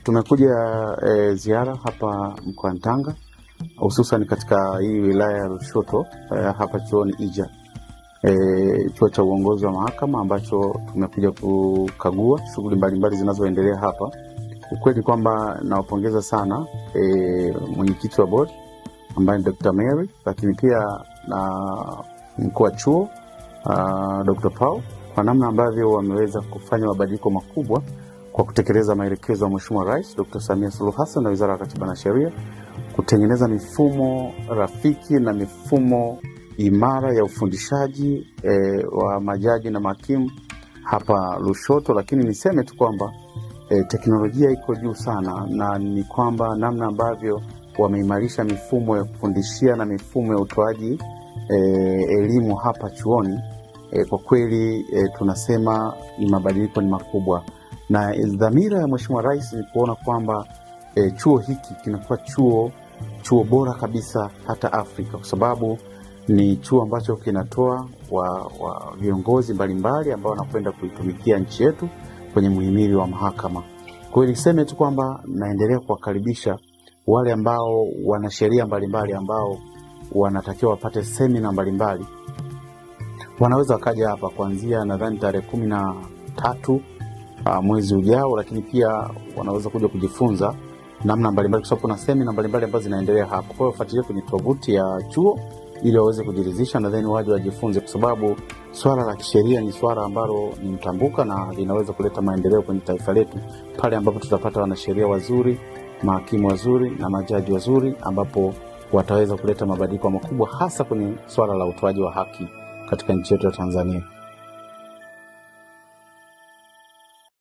Tumekuja ziara hapa mkoani Tanga, hususan katika hii wilaya ya Lushoto, hapa chuoni Ija, chuo cha uongozi wa mahakama, ambacho tumekuja kukagua shughuli mbalimbali zinazoendelea hapa. Ukweli kwamba nawapongeza sana mwenyekiti wa board ambaye ni Dr. Mary, lakini pia na mkuu wa chuo Dr. Paul, kwa namna ambavyo wameweza kufanya mabadiliko makubwa kwa kutekeleza maelekezo ya Mheshimiwa Rais Dr. Samia Suluhu Hassan na Wizara ya Katiba na Sheria, kutengeneza mifumo rafiki na mifumo imara ya ufundishaji wa majaji na mahakimu hapa Lushoto. Lakini niseme tu kwamba teknolojia iko juu sana, na ni kwamba namna ambavyo wameimarisha mifumo ya kufundishia na mifumo ya utoaji elimu hapa chuoni, kwa kweli tunasema ni mabadiliko ni makubwa, na dhamira ya Mheshimiwa Rais ni kuona kwamba chuo hiki kinakuwa chuo bora kabisa hata Afrika, kwa sababu ni chuo ambacho kinatoa wa viongozi mbalimbali ambao wanakwenda kuitumikia nchi yetu kwenye muhimili wa mahakama. Kwa hiyo niseme tu kwamba naendelea kuwakaribisha wale ambao wana sheria mbalimbali ambao wanatakiwa wapate semina mbalimbali, wanaweza wakaja hapa kuanzia nadhani tarehe 13 mwezi ujao, lakini pia wanaweza kuja kujifunza namna mbalimbali, kwa sababu kuna semina mbalimbali ambazo zinaendelea hapa. Kwa hiyo fuatilia kwenye tovuti ya chuo ili waweze kujiridhisha, na then waje wajifunze, kwa sababu swala la kisheria ni swala ambalo ni mtambuka na linaweza kuleta maendeleo kwenye taifa letu pale ambapo tutapata wanasheria wazuri, mahakimu wazuri na majaji wazuri, ambapo wataweza kuleta mabadiliko makubwa hasa kwenye swala la utoaji wa haki katika nchi yetu ya Tanzania.